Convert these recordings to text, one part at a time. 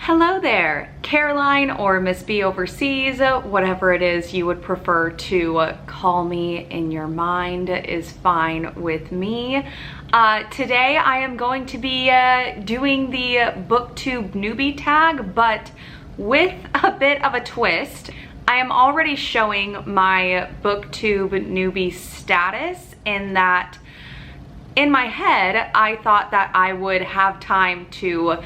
Hello there, Caroline or Miss B overseas, whatever it is you would prefer to call me in your mind is fine with me. Today I am going to be doing the BOOKTUBE newbie tag, but with a bit of a twist. I am already showing my BOOKTUBE newbie status in that in my head I thought that I would have time to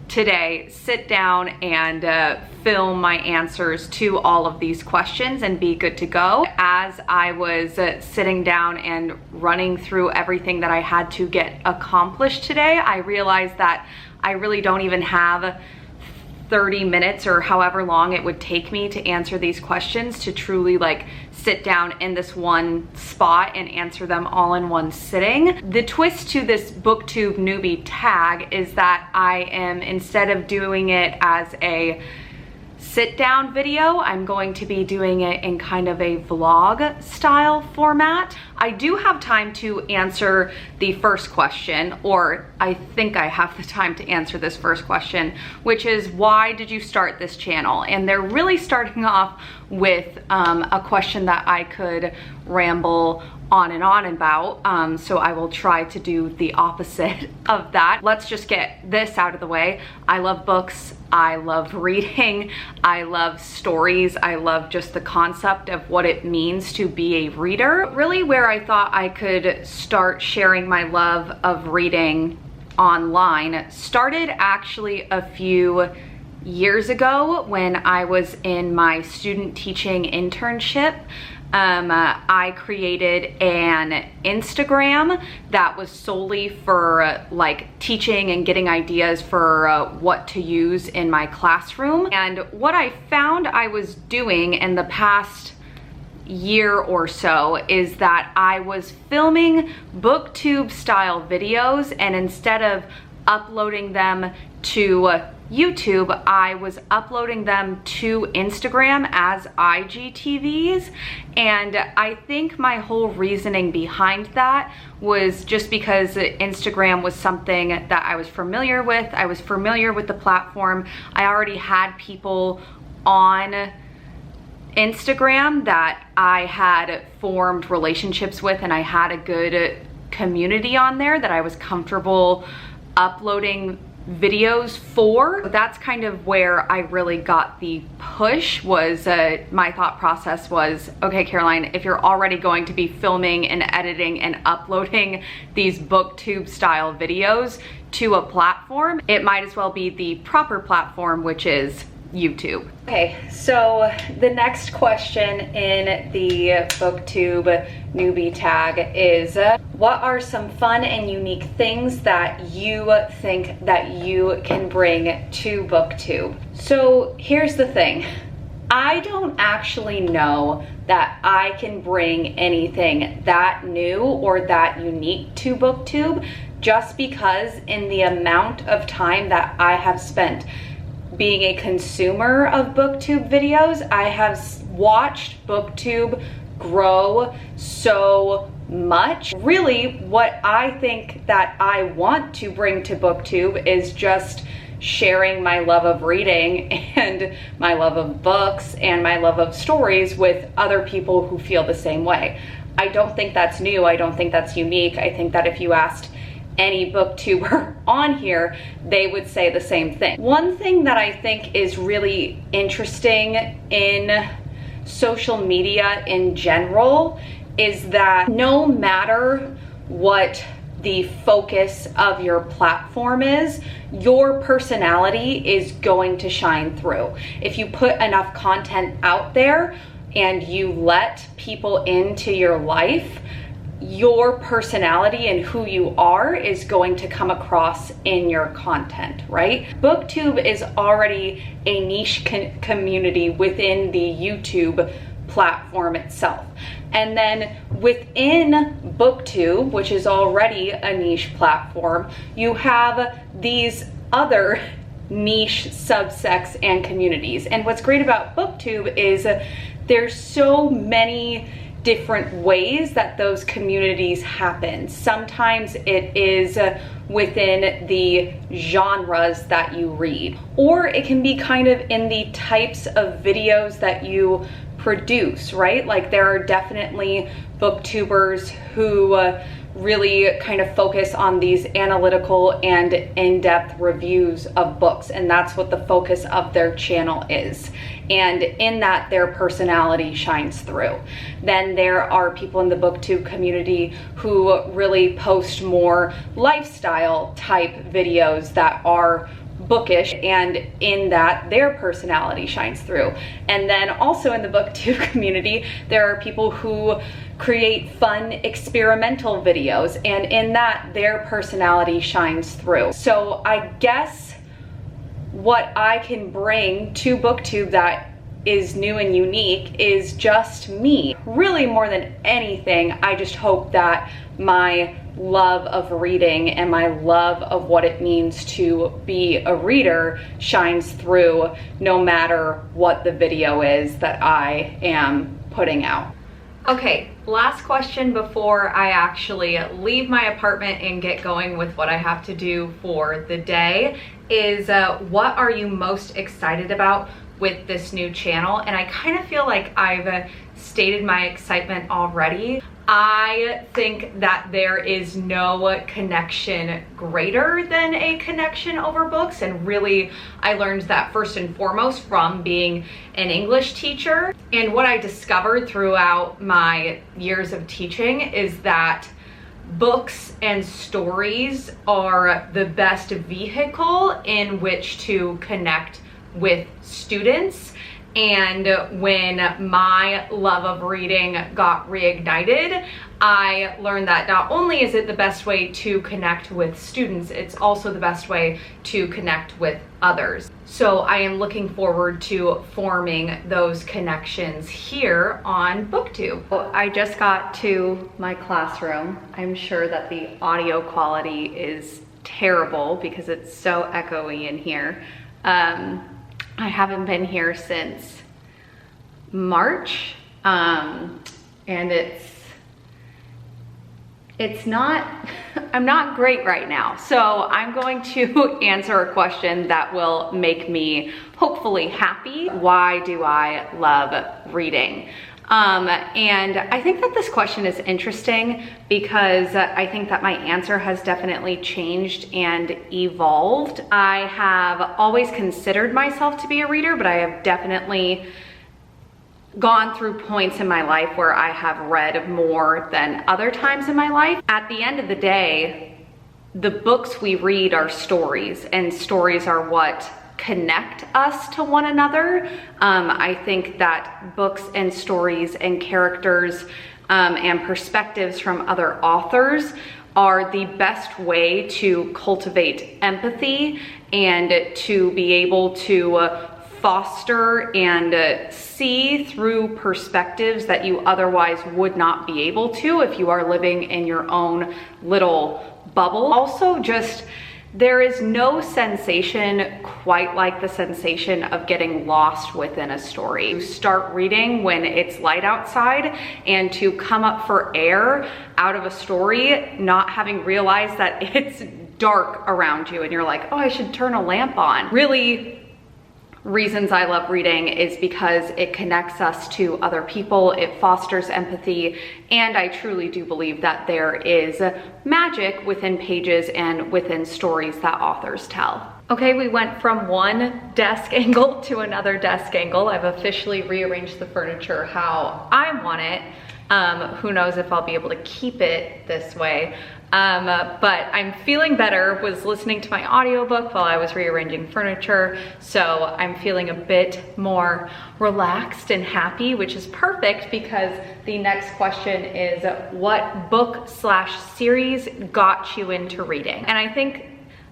today sit down and film my answers to all of these questions and be good to go. As I was sitting down and running through everything that I had to get accomplished today, I realized that I really don't even have 30 minutes or however long it would take me to answer these questions to truly like sit down in this one spot and answer them all in one sitting. The twist to this BOOKTUBE newbie tag is that I am, instead of doing it as a sit down video, I'm going to be doing it in kind of a vlog style format. I do have time to answer the first question, or I think I have the time to answer this first question, which is, why did you start this channel? And they're really starting off with a question that I could ramble on and on about, so I will try to do the opposite of that. Let's just get this out of the way. I love books, I love reading, I love stories, I love just the concept of what it means to be a reader. Really where I thought I could start sharing my love of reading online started actually a few years ago when I was in my student teaching internship. I created an Instagram that was solely for like teaching and getting ideas for what to use in my classroom. And what I found I was doing in the past year or so is that I was filming BOOKTUBE style videos, and instead of uploading them to YouTube, I was uploading them to Instagram as IGTVs. And I think my whole reasoning behind that was just because Instagram was something that I was familiar with. I was familiar with the platform. I already had people on Instagram that I had formed relationships with, and I had a good community on there that I was comfortable uploading videos for. That's kind of where I really got the push. Was my thought process was, okay Caroline, if you're already going to be filming and editing and uploading these BOOKTUBE style videos to a platform, it might as well be the proper platform, which is YouTube. Okay, so the next question in the BOOKTUBE newbie tag is, what are some fun and unique things that you think that you can bring to BOOKTUBE? So here's the thing. I don't actually know that I can bring anything that new or that unique to BOOKTUBE, just because in the amount of time that I have spent being a consumer of BOOKTUBE videos, I have watched BOOKTUBE grow so much. Really, what I think that I want to bring to BOOKTUBE is just sharing my love of reading and my love of books and my love of stories with other people who feel the same way. I don't think that's new. I don't think that's unique. I think that if you asked any booktuber on here, they would say the same thing. One thing that I think is really interesting in social media in general is that no matter what the focus of your platform is, your personality is going to shine through. If you put enough content out there and you let people into your life, your personality and who you are is going to come across in your content, right? BOOKTUBE is already a niche community within the YouTube platform itself. And then within BOOKTUBE, which is already a niche platform, you have these other niche subsects and communities. And what's great about BOOKTUBE is there's so many different ways that those communities happen. Sometimes it is within the genres that you read, or it can be kind of in the types of videos that you produce, right? Like there are definitely booktubers who really kind of focus on these analytical and in-depth reviews of books, and that's what the focus of their channel is. And in that, their personality shines through. Then there are people in the booktube community who really post more lifestyle type videos that are bookish, and in that their personality shines through. And then also in the booktube community, there are people who create fun experimental videos, and in that their personality shines through. So I guess what I can bring to booktube that is new and unique is just me. Really, more than anything, I just hope that my love of reading and my love of what it means to be a reader shines through no matter what the video is that I am putting out. Okay, last question before I actually leave my apartment and get going with what I have to do for the day is what are you most excited about with this new channel? And I kind of feel like I've stated my excitement already. I think that there is no connection greater than a connection over books, and really I learned that first and foremost from being an English teacher. And what I discovered throughout my years of teaching is that books and stories are the best vehicle in which to connect with students. And when my love of reading got reignited, I learned that not only is it the best way to connect with students, it's also the best way to connect with others. So I am looking forward to forming those connections here on BookTube. I just got to my classroom. I'm sure that the audio quality is terrible because it's so echoey in here. I haven't been here since March, and it's not, I'm not great right now. So I'm going to answer a question that will make me hopefully happy. Why do I love reading? And I think that this question is interesting because I think that my answer has definitely changed and evolved. I have always considered myself to be a reader, but I have definitely gone through points in my life where I have read more than other times in my life. At the end of the day, the books we read are stories, and stories are what connect us to one another. I think that books and stories and characters and perspectives from other authors are the best way to cultivate empathy and to be able to foster and see through perspectives that you otherwise would not be able to if you are living in your own little bubble. Also, just there is no sensation quite like the sensation of getting lost within a story. You start reading when it's light outside, and to come up for air out of a story not having realized that it's dark around you and you're like, oh, I should turn a lamp on. Really, reasons I love reading is because it connects us to other people, it fosters empathy, and I truly do believe that there is magic within pages and within stories that authors tell. Okay, we went from one desk angle to another desk angle. I've officially rearranged the furniture how I want it. Who knows if I'll be able to keep it this way. But I'm feeling better. Was listening to my audiobook while I was rearranging furniture, so I'm feeling a bit more relaxed and happy, which is perfect because the next question is what book/series got you into reading? And I think,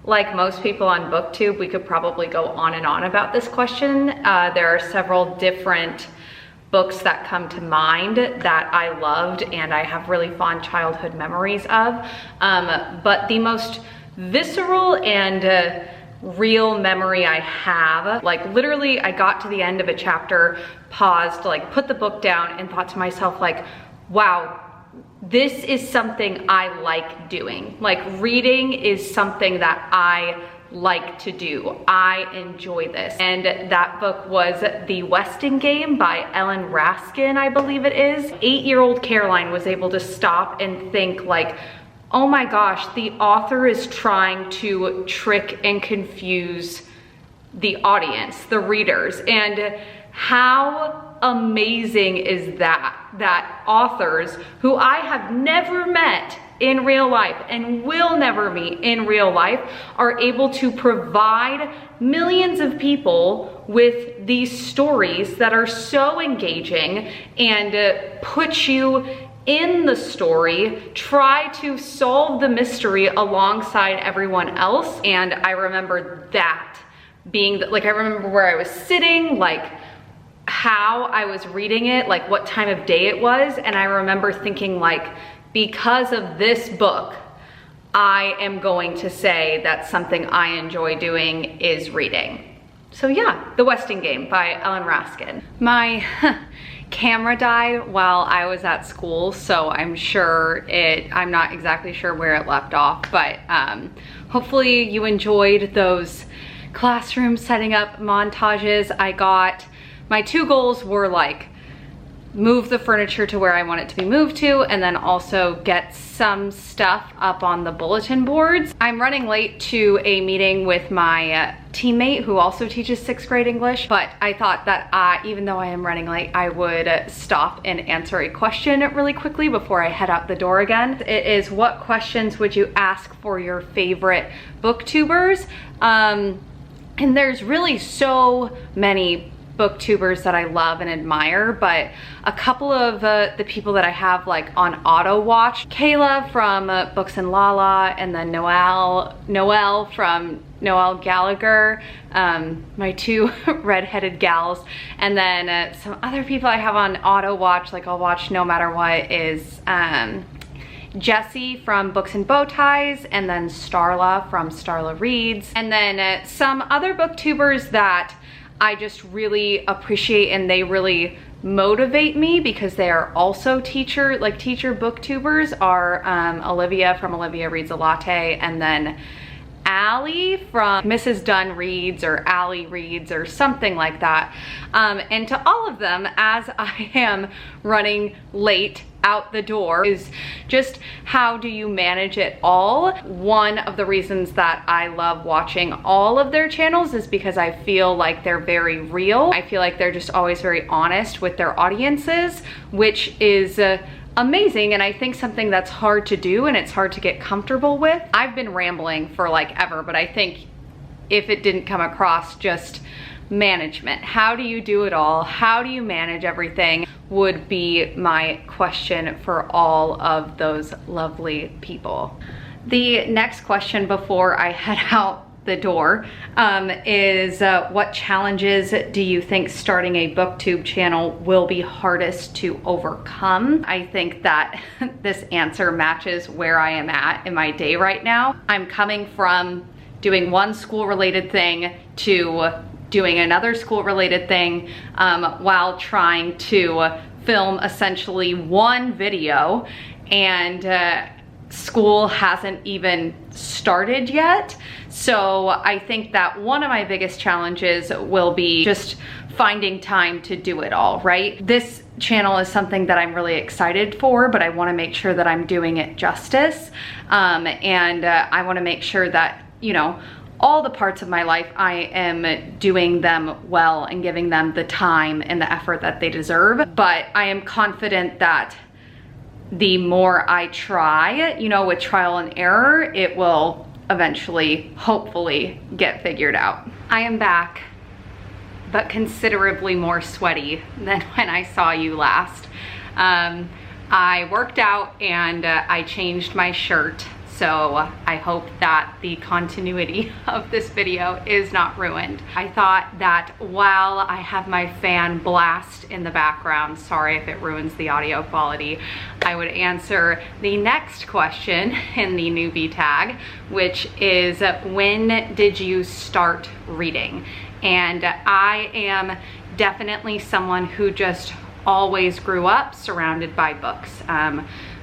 like most people on BookTube, we could probably go on and on about this question. There are several different books that come to mind that I loved and I have really fond childhood memories of. But the most visceral and real memory I have, like literally I got to the end of a chapter, paused, like put the book down and thought to myself, like, wow, this is something I like doing. Like, reading is something that I like to do. I enjoy this. And that book was The Westing Game by Ellen Raskin, I believe it is. 8-year-old Caroline was able to stop and think like, oh my gosh, the author is trying to trick and confuse the audience, the readers. And how amazing is that authors who I have never met in real life and will never meet in real life are able to provide millions of people with these stories that are so engaging and put you in the story, try to solve the mystery alongside everyone else. And I remember that being like, I remember where I was sitting, like how I was reading it, like what time of day it was. And I remember thinking like, because of this book, I am going to say that something I enjoy doing is reading. So yeah, The Westing Game by Ellen Raskin. My camera died while I was at school, so I'm not exactly sure where it left off, but hopefully you enjoyed those classroom setting up montages. My 2 goals were like, move the furniture to where I want it to be moved to, and then also get some stuff up on the bulletin boards. I'm running late to a meeting with my teammate who also teaches 6th grade English, but I thought that even though I am running late, I would stop and answer a question really quickly before I head out the door again. It is, what questions would you ask for your favorite booktubers? And there's really so many booktubers that I love and admire, but a couple of the people that I have like on auto watch, Kayla from Books and Lala, and then Noelle from Noelle Gallagher, my 2 redheaded gals, and then some other people I have on auto watch, like I'll watch no matter what, is Jessie from Books and Bowties, and then Starla from Starla Reads, and then some other booktubers that I just really appreciate and they really motivate me because they are also teacher booktubers are Olivia from Olivia Reads a Latte, and then Allie from Mrs. Dunn Reads or Allie Reads or something like that. And to all of them, as I am running late out the door, is just how do you manage it all? One of the reasons that I love watching all of their channels is because I feel like they're very real. I feel like they're just always very honest with their audiences, which is amazing, and I think something that's hard to do and it's hard to get comfortable with. I've been rambling for like ever, but I think if it didn't come across, just management. How do you do it all? How do you manage everything? Would be my question for all of those lovely people. The next question before I head out the door is what challenges do you think starting a booktube channel will be hardest to overcome? I think that this answer matches where I am at in my day right now. I'm coming from doing one school related thing to doing another school related thing while trying to film essentially one video, and school hasn't even started yet. So I think that one of my biggest challenges will be just finding time to do it all, right? This channel is something that I'm really excited for, but I want to make sure that I'm doing it justice. And I want to make sure that, you know, all the parts of my life, I am doing them well and giving them the time and the effort that they deserve. But I am confident that the more I try, you know, with trial and error, it will eventually, hopefully, get figured out. I am back, but considerably more sweaty than when I saw you last. I worked out and I changed my shirt. So I hope that the continuity of this video is not ruined. I thought that while I have my fan blast in the background, sorry if it ruins the audio quality, I would answer the next question in the newbie tag, which is, when did you start reading? And I am definitely someone who just always grew up surrounded by books.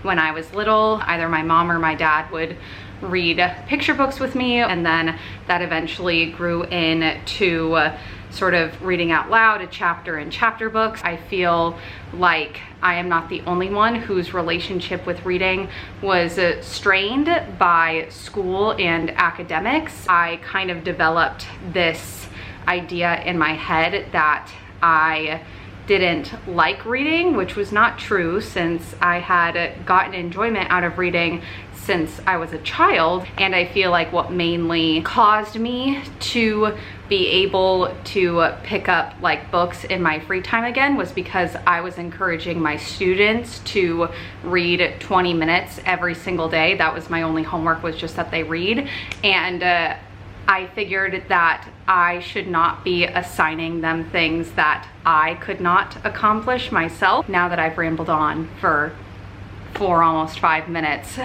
When I was little, either my mom or my dad would read picture books with me, and then that eventually grew into sort of reading out loud, a chapter in chapter books. I feel like I am not the only one whose relationship with reading was strained by school and academics. I kind of developed this idea in my head that I didn't like reading, which was not true, since I had gotten enjoyment out of reading since I was a child. And I feel like what mainly caused me to be able to pick up like books in my free time again was because I was encouraging my students to read 20 minutes every single day. That was my only homework, was just that they read. And I figured that I should not be assigning them things that I could not accomplish myself. Now that I've rambled on for almost 5 minutes,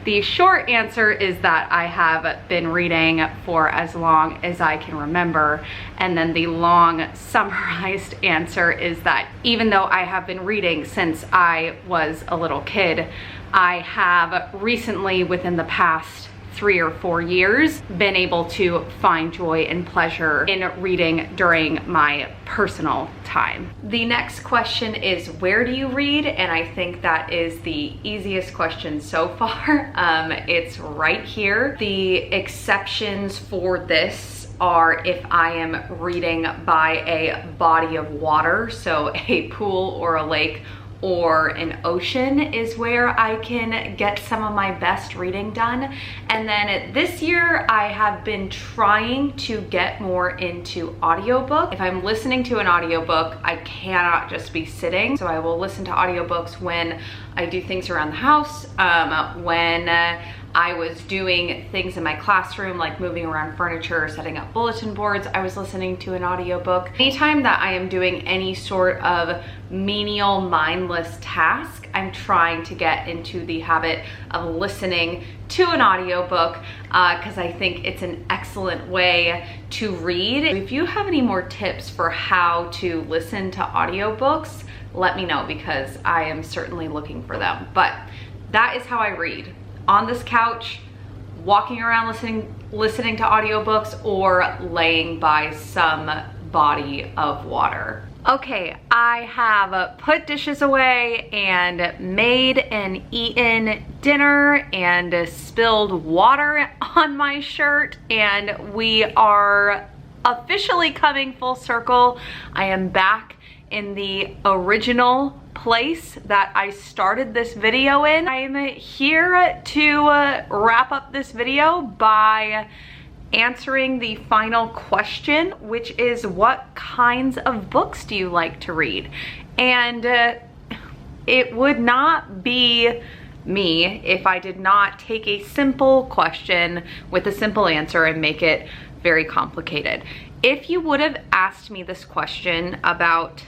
the short answer is that I have been reading for as long as I can remember. And then the long summarized answer is that even though I have been reading since I was a little kid, I have recently, within the past 3 or 4 years, been able to find joy and pleasure in reading during my personal time. The next question is, where do you read? And I think that is the easiest question so far. It's right here. The exceptions for this are if I am reading by a body of water, so a pool or a lake or an ocean is where I can get some of my best reading done. And then this year I have been trying to get more into audiobook. If I'm listening to an audiobook, I cannot just be sitting. So I will listen to audiobooks when I do things around the house, when I was doing things in my classroom, like moving around furniture, setting up bulletin boards, I was listening to an audiobook. Anytime that I am doing any sort of menial, mindless task, I'm trying to get into the habit of listening to an audiobook because I think it's an excellent way to read. If you have any more tips for how to listen to audiobooks, let me know, because I am certainly looking for them. But that is how I read. On this couch, walking around listening to audiobooks, or laying by some body of water. Okay, I have put dishes away and made and eaten dinner and spilled water on my shirt, and we are officially coming full circle. I am back in the original place that I started this video in. I'm here to wrap up this video by answering the final question, which is, what kinds of books do you like to read? And it would not be me if I did not take a simple question with a simple answer and make it very complicated. If you would have asked me this question about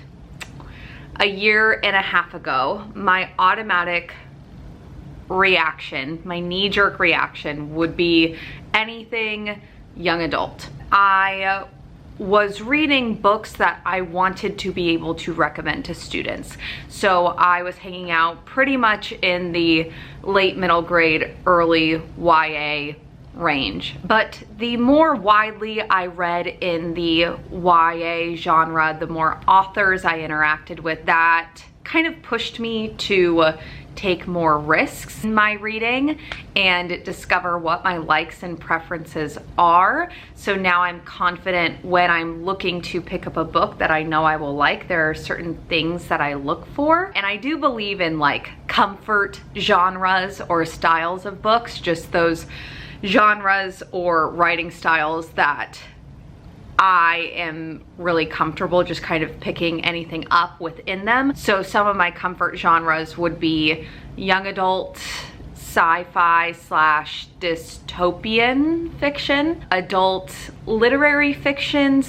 a year and a half ago, my automatic reaction, my knee-jerk reaction, would be anything young adult. I was reading books that I wanted to be able to recommend to students. So I was hanging out pretty much in the late middle grade, early YA range. But the more widely I read in the YA genre, the more authors I interacted with, that kind of pushed me to take more risks in my reading and discover what my likes and preferences are. So now I'm confident when I'm looking to pick up a book that I know I will like. There are certain things that I look for, and I do believe in like comfort genres or styles of books, just those genres or writing styles that I am really comfortable just kind of picking anything up within them. So some of my comfort genres would be young adult, sci-fi / dystopian fiction, adult literary fiction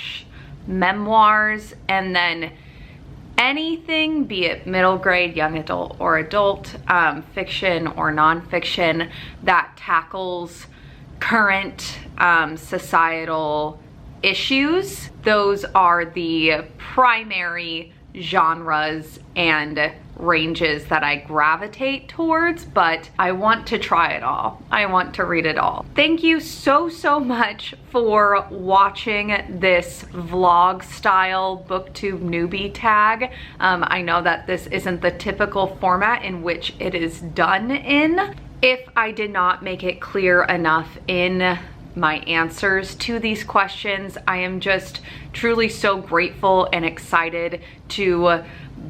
/ memoirs, and then anything, be it middle grade, young adult, or adult fiction or nonfiction that tackles current societal issues. Those are the primary genres and ranges that I gravitate towards, but I want to try it all. I want to read it all. Thank you so much for watching this vlog style booktube newbie tag. I know that this isn't the typical format in which it is done in. If I did not make it clear enough in my answers to these questions, I am just truly so grateful and excited to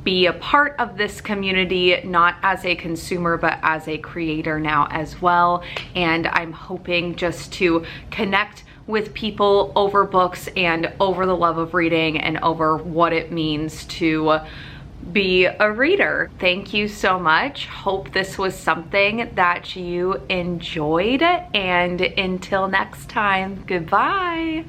be a part of this community, not as a consumer, but as a creator now as well. And I'm hoping just to connect with people over books and over the love of reading and over what it means to be a reader. Thank you so much. Hope this was something that you enjoyed, and until next time, goodbye.